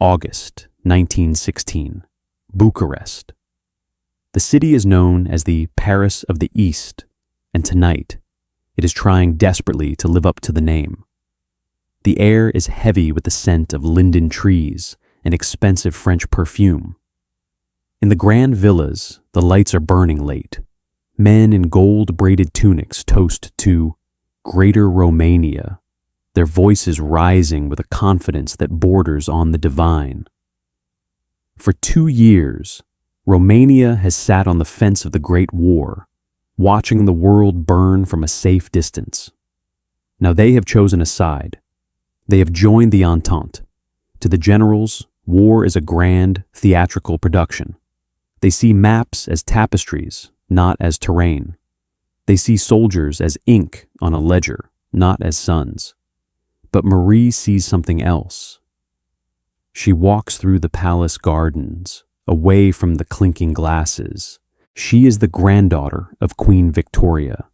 August 1916, Bucharest. The city is known as the Paris of the East, and tonight it is trying desperately to live up to the name. The air is heavy with the scent of linden trees and expensive French perfume. In the grand villas, the lights are burning late. Men in gold-braided tunics toast to Greater Romania, their voices rising with a confidence that borders on the divine. For 2 years, Romania has sat on the fence of the Great War, watching the world burn from a safe distance. Now they have chosen a side. They have joined the Entente. To the generals, war is a grand, theatrical production. They see maps as tapestries, not as terrain. They see soldiers as ink on a ledger, not as sons. But Marie sees something else. She walks through the palace gardens, away from the clinking glasses. She is the granddaughter of Queen Victoria,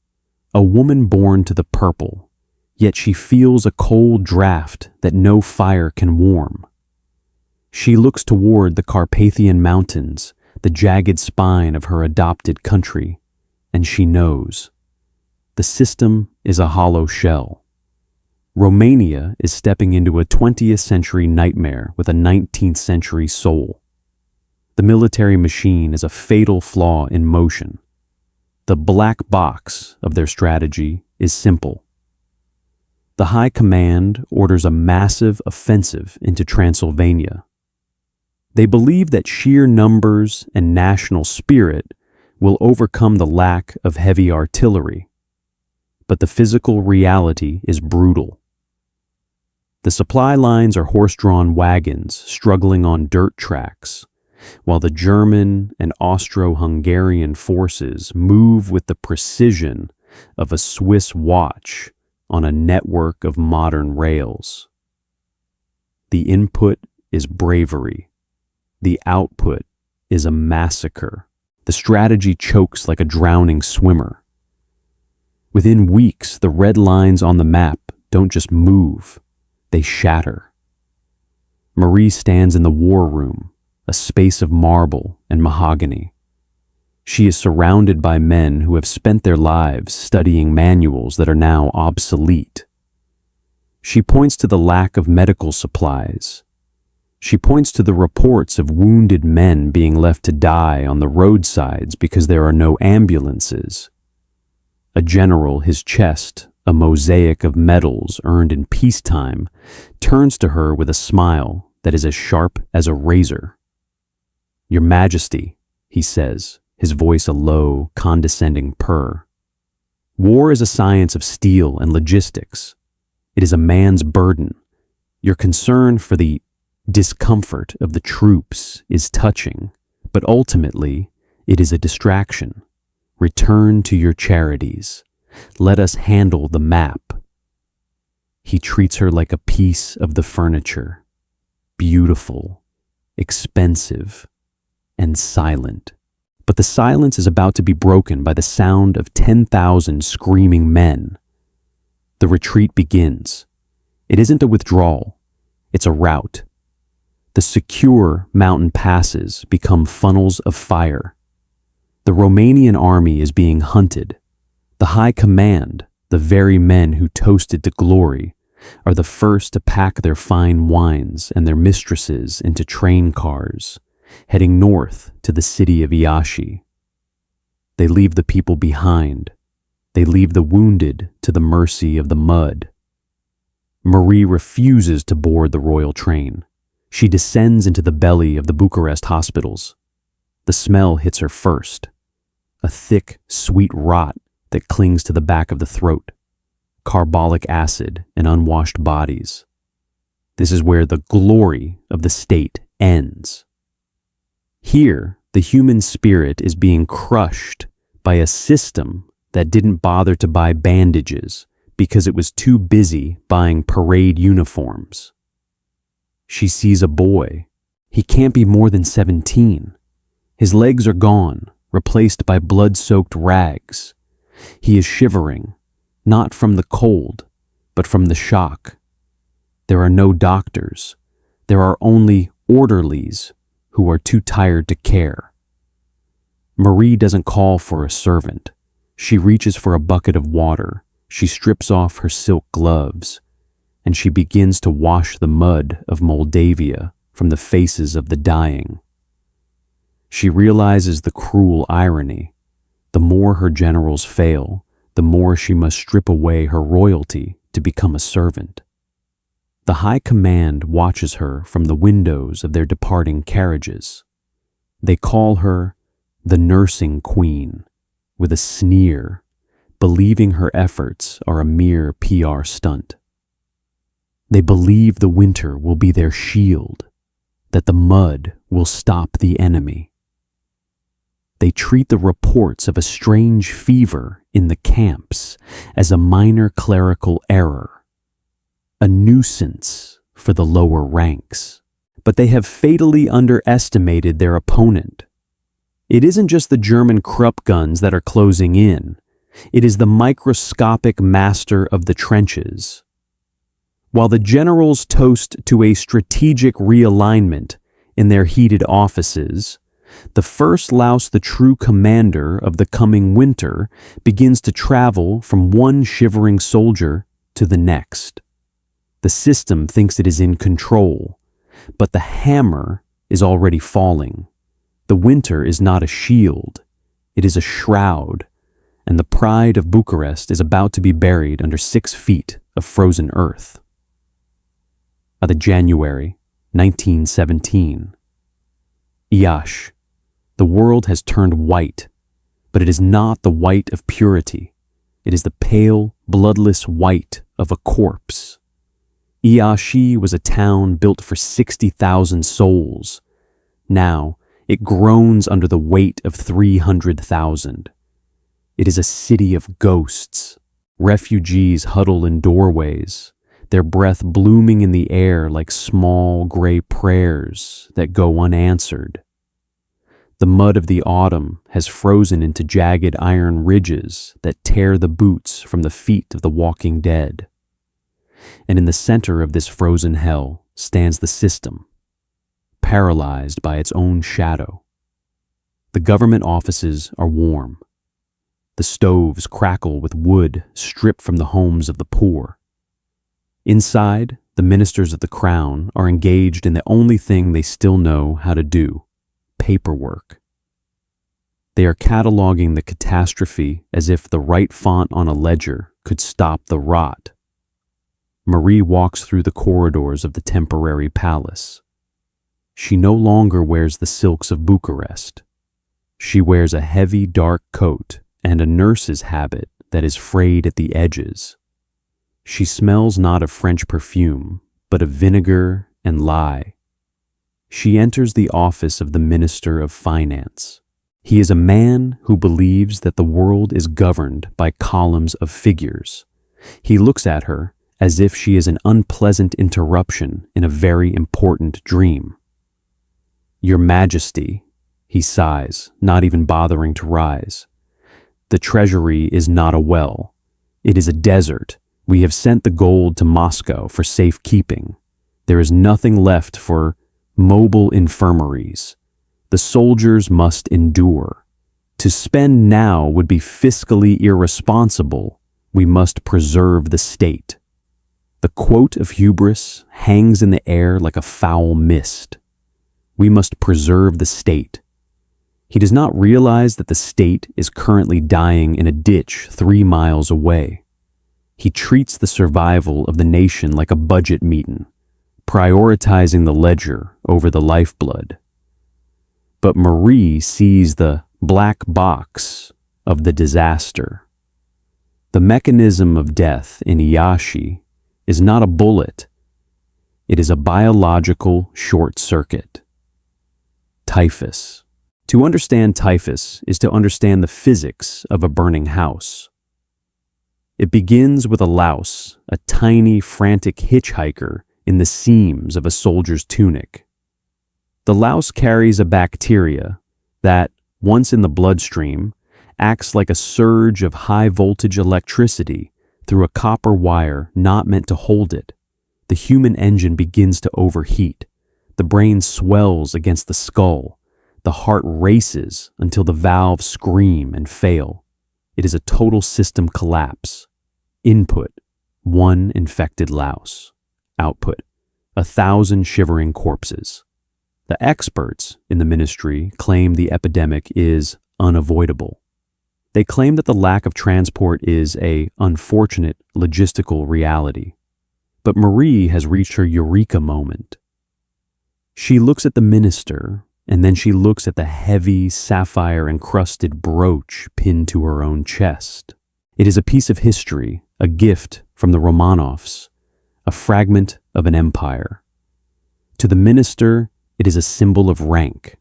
a woman born to the purple, yet she feels a cold draft that no fire can warm. She looks toward the Carpathian mountains, the jagged spine of her adopted country, and she knows. The system is a hollow shell. Romania is stepping into a 20th century nightmare with a 19th century soul. The military machine is a fatal flaw in motion. The black box of their strategy is simple. The High Command orders a massive offensive into Transylvania. They believe that sheer numbers and national spirit will overcome the lack of heavy artillery. But the physical reality is brutal. The supply lines are horse-drawn wagons struggling on dirt tracks, while the German and Austro-Hungarian forces move with the precision of a Swiss watch on a network of modern rails. The input is bravery. The output is a massacre. The strategy chokes like a drowning swimmer. Within weeks, the red lines on the map don't just move, they shatter. Marie stands in the war room, a space of marble and mahogany. She is surrounded by men who have spent their lives studying manuals that are now obsolete. She points to the lack of medical supplies. She points to the reports of wounded men being left to die on the roadsides because there are no ambulances. A general, his chest a mosaic of medals earned in peacetime, turns to her with a smile that is as sharp as a razor. "Your Majesty," he says, his voice a low, condescending purr. "War is a science of steel and logistics. It is a man's burden. Your concern for the discomfort of the troops is touching, but ultimately it is a distraction. Return to your charities. Let us handle the map." He treats her like a piece of the furniture, beautiful, expensive, and silent. But the silence is about to be broken by the sound of 10,000 screaming men. The retreat begins. It isn't a withdrawal, it's a rout. The secure mountain passes become funnels of fire. The Romanian army is being hunted. The High Command, the very men who toasted to glory, are the first to pack their fine wines and their mistresses into train cars, heading north to the city of Iași. They leave the people behind. They leave the wounded to the mercy of the mud. Marie refuses to board the royal train. She descends into the belly of the Bucharest hospitals. The smell hits her first, a thick, sweet rot that clings to the back of the throat, carbolic acid and unwashed bodies. This is where the glory of the state ends. Here, the human spirit is being crushed by a system that didn't bother to buy bandages because it was too busy buying parade uniforms. She sees a boy. He can't be more than 17. His legs are gone, replaced by blood-soaked rags. He is shivering, not from the cold, but from the shock. There are no doctors. There are only orderlies who are too tired to care. Marie doesn't call for a servant. She reaches for a bucket of water. She strips off her silk gloves, and she begins to wash the mud of Moldavia from the faces of the dying. She realizes the cruel irony. The more her generals fail, the more she must strip away her royalty to become a servant. The high command watches her from the windows of their departing carriages. They call her the nursing queen, with a sneer, believing her efforts are a mere PR stunt. They believe the winter will be their shield, that the mud will stop the enemy. They treat the reports of a strange fever in the camps as a minor clerical error, a nuisance for the lower ranks. But they have fatally underestimated their opponent. It isn't just the German Krupp guns that are closing in. It is the microscopic master of the trenches. While the generals toast to a strategic realignment in their heated offices, the first louse, the true commander of the coming winter, begins to travel from one shivering soldier to the next. The system thinks it is in control, but the hammer is already falling. The winter is not a shield, it is a shroud, and the pride of Bucharest is about to be buried under 6 feet of frozen earth. The January 1917. Iași. The world has turned white, but it is not the white of purity. It is the pale, bloodless white of a corpse. Iași was a town built for 60,000 souls. Now, it groans under the weight of 300,000. It is a city of ghosts. Refugees huddle in doorways, their breath blooming in the air like small gray prayers that go unanswered. The mud of the autumn has frozen into jagged iron ridges that tear the boots from the feet of the walking dead. And in the center of this frozen hell stands the system, paralyzed by its own shadow. The government offices are warm. The stoves crackle with wood stripped from the homes of the poor. Inside, the ministers of the crown are engaged in the only thing they still know how to do: paperwork. They are cataloging the catastrophe as if the right font on a ledger could stop the rot. Marie walks through the corridors of the temporary palace. She no longer wears the silks of Bucharest. She wears a heavy dark coat and a nurse's habit that is frayed at the edges. She smells not of French perfume, but of vinegar and lye. She enters the office of the Minister of Finance. He is a man who believes that the world is governed by columns of figures. He looks at her as if she is an unpleasant interruption in a very important dream. "Your Majesty," he sighs, not even bothering to rise. "The treasury is not a well. It is a desert. We have sent the gold to Moscow for safekeeping. There is nothing left for mobile infirmaries. The soldiers must endure. To spend now would be fiscally irresponsible. We must preserve the state." The quote of hubris hangs in the air like a foul mist. We must preserve the state. He does not realize that the state is currently dying in a ditch 3 miles away. He treats the survival of the nation like a budget meeting, prioritizing the ledger over the lifeblood. But Marie sees the black box of the disaster. The mechanism of death in Iași is not a bullet. It is a biological short circuit. Typhus. To understand typhus is to understand the physics of a burning house. It begins with a louse, a tiny, frantic hitchhiker in the seams of a soldier's tunic. The louse carries a bacteria that, once in the bloodstream, acts like a surge of high-voltage electricity through a copper wire not meant to hold it. The human engine begins to overheat. The brain swells against the skull. The heart races until the valves scream and fail. It is a total system collapse. Input: 1 infected louse. Output: 1,000 shivering corpses. The experts in the ministry claim the epidemic is unavoidable. They claim that the lack of transport is an unfortunate logistical reality. But Marie has reached her eureka moment. She looks at the minister, and then she looks at the heavy, sapphire-encrusted brooch pinned to her own chest. It is a piece of history, a gift from the Romanovs, a fragment of an empire. To the minister, it is a symbol of rank.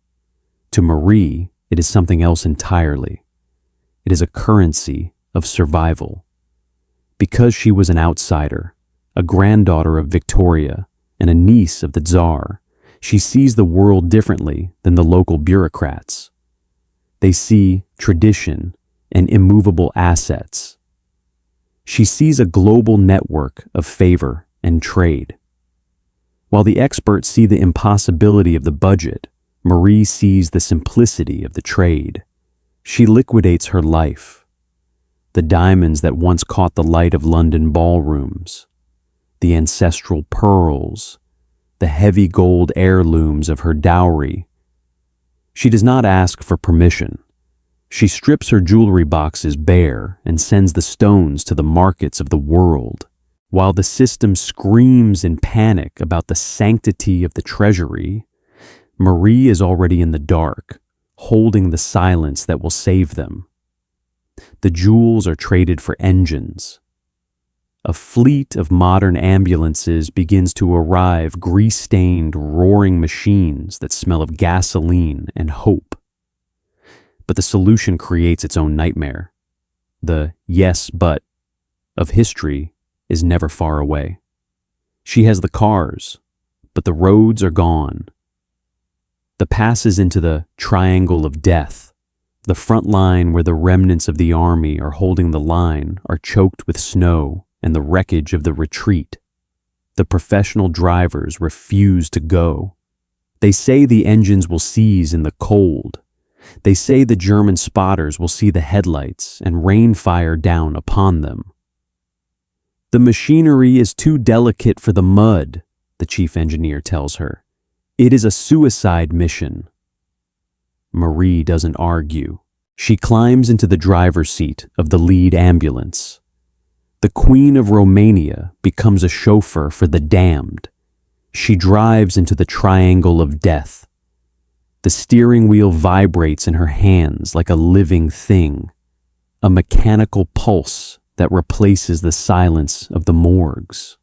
To Marie, it is something else entirely. It is a currency of survival. Because she was an outsider, a granddaughter of Victoria, and a niece of the Tsar, she sees the world differently than the local bureaucrats. They see tradition and immovable assets. She sees a global network of favor and trade. While the experts see the impossibility of the budget, Marie sees the simplicity of the trade. She liquidates her life. The diamonds that once caught the light of London ballrooms, the ancestral pearls, the heavy gold heirlooms of her dowry. She does not ask for permission. She strips her jewelry boxes bare and sends the stones to the markets of the world. While the system screams in panic about the sanctity of the treasury, Marie is already in the dark, holding the silence that will save them. The jewels are traded for engines. A fleet of modern ambulances begins to arrive, grease-stained, roaring machines that smell of gasoline and hope. But the solution creates its own nightmare. The yes, but of history is never far away. She has the cars, but the roads are gone. The passes into the triangle of death, the front line where the remnants of the army are holding the line, are choked with snow and the wreckage of the retreat. The professional drivers refuse to go. They say the engines will seize in the cold. They say the German spotters will see the headlights and rain fire down upon them. The machinery is too delicate for the mud, the chief engineer tells her. It is a suicide mission. Marie doesn't argue. She climbs into the driver's seat of the lead ambulance. The Queen of Romania becomes a chauffeur for the damned. She drives into the triangle of death. The steering wheel vibrates in her hands like a living thing, a mechanical pulse that replaces the silence of the morgues.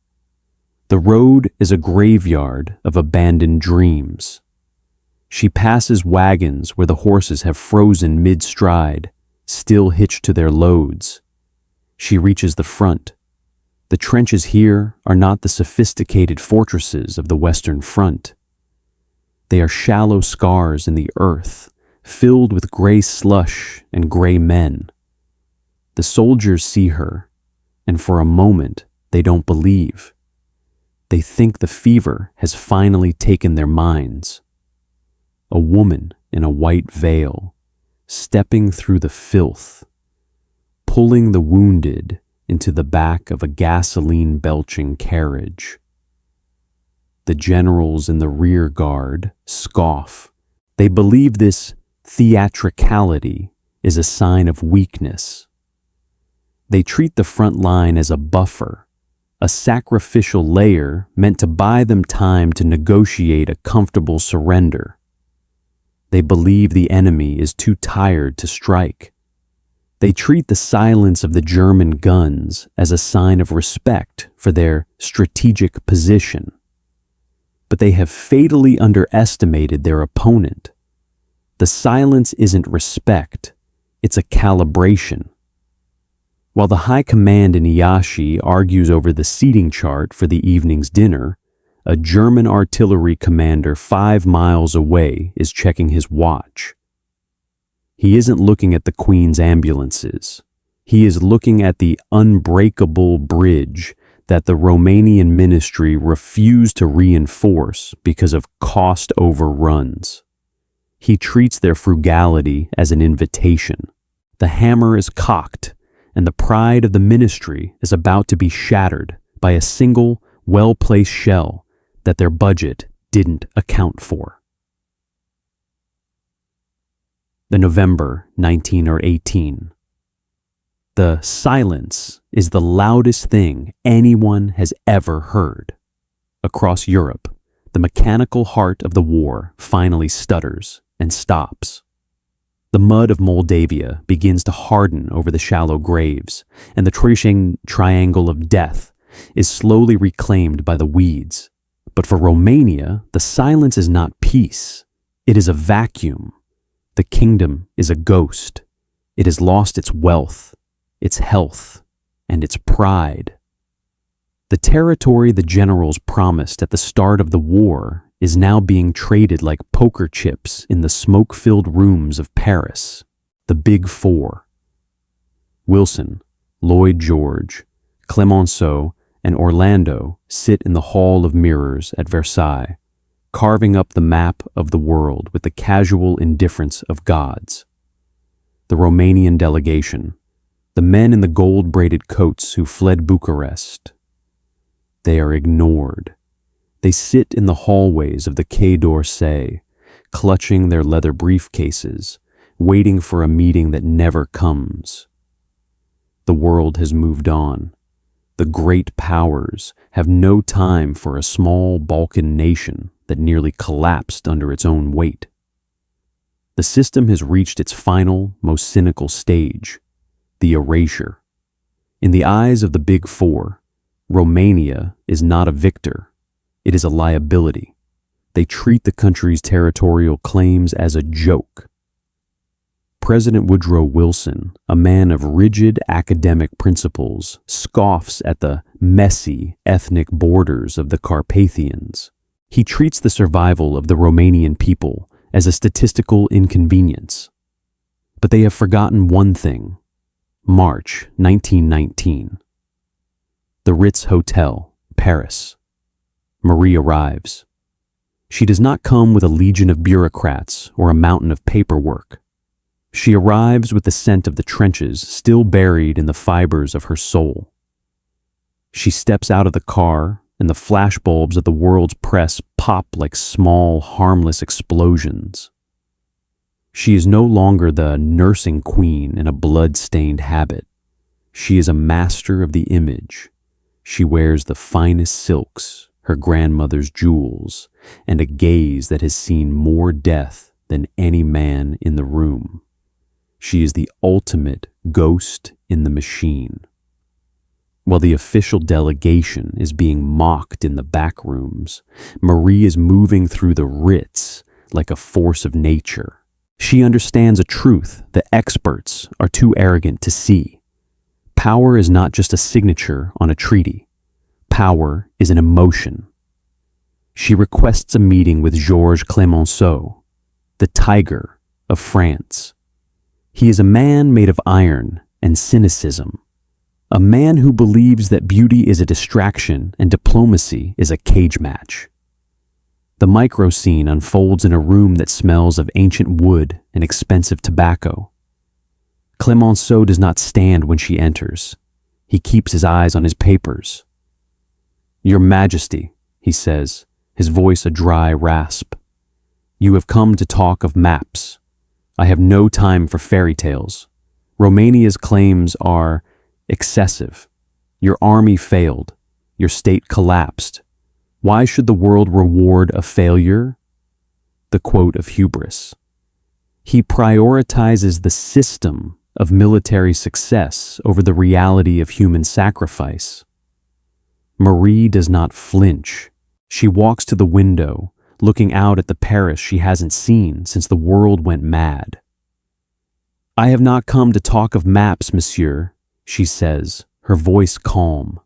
The road is a graveyard of abandoned dreams. She passes wagons where the horses have frozen mid-stride, still hitched to their loads. She reaches the front. The trenches here are not the sophisticated fortresses of the Western Front. They are shallow scars in the earth, filled with gray slush and gray men. The soldiers see her, and for a moment they don't believe. They think the fever has finally taken their minds. A woman in a white veil, stepping through the filth, pulling the wounded into the back of a gasoline-belching carriage. The generals in the rear guard scoff. They believe this theatricality is a sign of weakness. They treat the front line as a buffer, a sacrificial layer meant to buy them time to negotiate a comfortable surrender. They believe the enemy is too tired to strike. They treat the silence of the German guns as a sign of respect for their strategic position. But they have fatally underestimated their opponent. The silence isn't respect, it's a calibration. While the high command in Iași argues over the seating chart for the evening's dinner, a German artillery commander 5 miles away is checking his watch. He isn't looking at the Queen's ambulances. He is looking at the unbreakable bridge that the Romanian ministry refused to reinforce because of cost overruns. He treats their frugality as an invitation. The hammer is cocked, and the pride of the ministry is about to be shattered by a single, well-placed shell that their budget didn't account for. The November 1918. The silence is the loudest thing anyone has ever heard. Across Europe, the mechanical heart of the war finally stutters and stops. The mud of Moldavia begins to harden over the shallow graves, and the triangle of death is slowly reclaimed by the weeds. But for Romania, the silence is not peace. It is a vacuum. The kingdom is a ghost. It has lost its wealth, its health, and its pride. The territory the generals promised at the start of the war is now being traded like poker chips in the smoke-filled rooms of Paris, the Big Four. Wilson, Lloyd George, Clemenceau, and Orlando sit in the Hall of Mirrors at Versailles, carving up the map of the world with the casual indifference of gods. The Romanian delegation, the men in the gold-braided coats who fled Bucharest. They are ignored. They sit in the hallways of the Quai d'Orsay, clutching their leather briefcases, waiting for a meeting that never comes. The world has moved on. The great powers have no time for a small Balkan nation that nearly collapsed under its own weight. The system has reached its final, most cynical stage, the erasure. In the eyes of the Big Four, Romania is not a victor. It is a liability. They treat the country's territorial claims as a joke. President Woodrow Wilson, a man of rigid academic principles, scoffs at the messy ethnic borders of the Carpathians. He treats the survival of the Romanian people as a statistical inconvenience. But they have forgotten one thing. March 1919. The Ritz Hotel, Paris. Marie arrives. She does not come with a legion of bureaucrats or a mountain of paperwork. She arrives with the scent of the trenches still buried in the fibers of her soul. She steps out of the car, and the flashbulbs of the world's press pop like small, harmless explosions. She is no longer the nursing queen in a blood-stained habit. She is a master of the image. She wears the finest silks, her grandmother's jewels, and a gaze that has seen more death than any man in the room. She is the ultimate ghost in the machine. While the official delegation is being mocked in the back rooms, Marie is moving through the Ritz like a force of nature. She understands a truth that experts are too arrogant to see. Power is not just a signature on a treaty. Power is an emotion. She requests a meeting with Georges Clemenceau, the tiger of France. He is a man made of iron and cynicism, a man who believes that beauty is a distraction and diplomacy is a cage match. The micro scene unfolds in a room that smells of ancient wood and expensive tobacco. Clemenceau does not stand when she enters. He keeps his eyes on his papers. "Your Majesty," he says, his voice a dry rasp. "You have come to talk of maps. I have no time for fairy tales. Romania's claims are excessive. Your army failed. Your state collapsed. Why should the world reward a failure?" The quote of hubris. He prioritizes the system of military success over the reality of human sacrifice. Marie does not flinch. She walks to the window, looking out at the Paris she hasn't seen since the world went mad. "I have not come to talk of maps, monsieur," she says, her voice calm,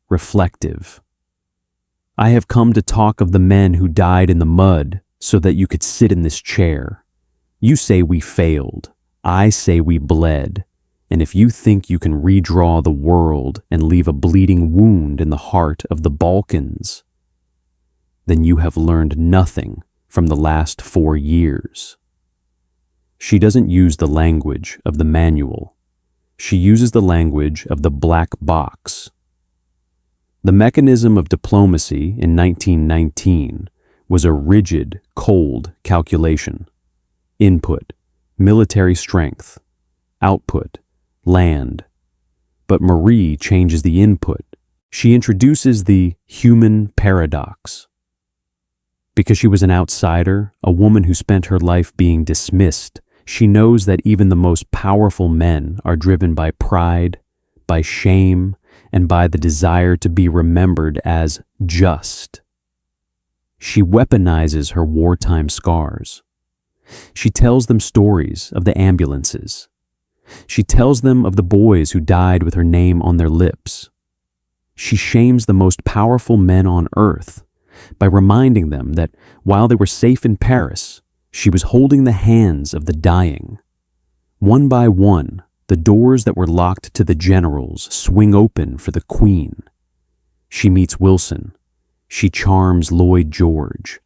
reflective. "I have come to talk of the men who died in the mud so that you could sit in this chair. You say we failed. I say we bled. And if you think you can redraw the world and leave a bleeding wound in the heart of the Balkans, then you have learned nothing from the last 4 years. She doesn't use the language of the manual. She uses the language of the black box. The mechanism of diplomacy in 1919 was a rigid, cold calculation. Input, military strength. Output, land. But Marie changes the input. She introduces the human paradox. Because she was an outsider, a woman who spent her life being dismissed, she knows that even the most powerful men are driven by pride, by shame, and by the desire to be remembered as just. She weaponizes her wartime scars. She tells them stories of the ambulances. She tells them of the boys who died with her name on their lips. She shames the most powerful men on earth by reminding them that while they were safe in Paris, she was holding the hands of the dying. One by one, the doors that were locked to the generals swing open for the Queen. She meets Wilson. She charms Lloyd George.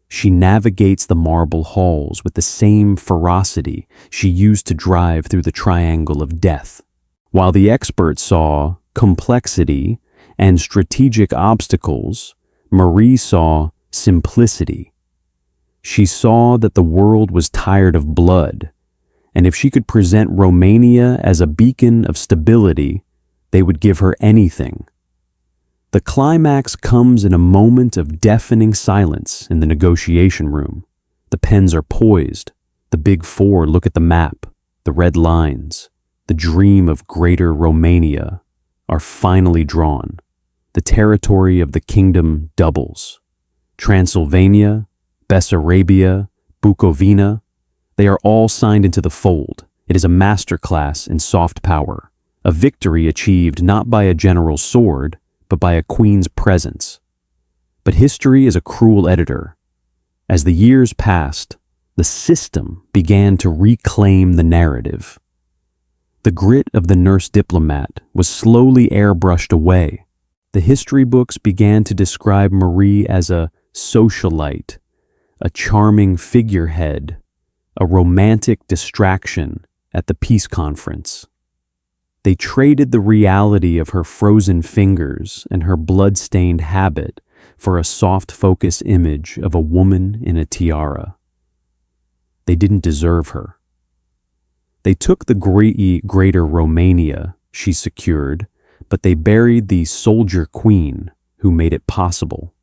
She navigates the marble halls with the same ferocity she used to drive through the triangle of death. While the experts saw complexity and strategic obstacles, Marie saw simplicity. She saw that the world was tired of blood, and if she could present Romania as a beacon of stability, they would give her anything. The climax comes in a moment of deafening silence in the negotiation room. The pens are poised. The big four look at the map, the red lines. The dream of Greater Romania are finally drawn. The territory of the kingdom doubles. Transylvania, Bessarabia, Bukovina, they are all signed into the fold. It is a masterclass in soft power, a victory achieved not by a general's sword, but by a queen's presence. But history is a cruel editor. As the years passed, the system began to reclaim the narrative. The grit of the nurse diplomat was slowly airbrushed away. The history books began to describe Marie as a socialite, a charming figurehead, a romantic distraction at the peace conference. They traded the reality of her frozen fingers and her blood-stained habit for a soft focus image of a woman in a tiara. They didn't deserve her. They took the Greater Romania she secured, but they buried the soldier queen who made it possible.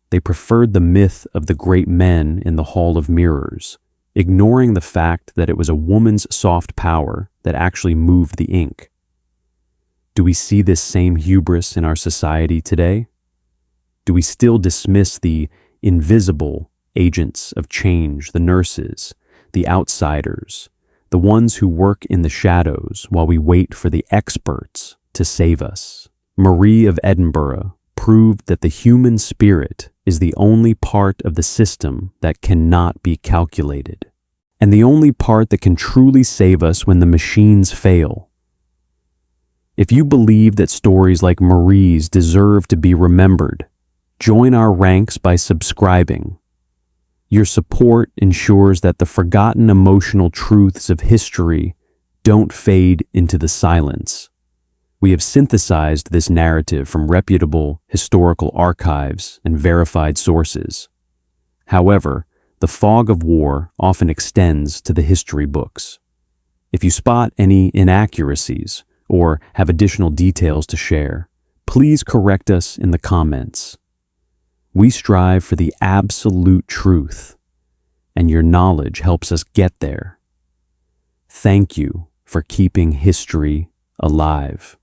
They preferred the myth of the great men in the Hall of Mirrors, ignoring the fact that it was a woman's soft power that actually moved the ink. Do we see this same hubris in our society today? Do we still dismiss the invisible agents of change, the nurses, the outsiders, the ones who work in the shadows while we wait for the experts to save us? Marie of Edinburgh proved that the human spirit is the only part of the system that cannot be calculated, and the only part that can truly save us when the machines fail. If you believe that stories like Marie's deserve to be remembered, join our ranks by subscribing. Your support ensures that the forgotten emotional truths of history don't fade into the silence. We have synthesized this narrative from reputable historical archives and verified sources. However, the fog of war often extends to the history books. If you spot any inaccuracies or have additional details to share, please correct us in the comments. We strive for the absolute truth, and your knowledge helps us get there. Thank you for keeping history alive.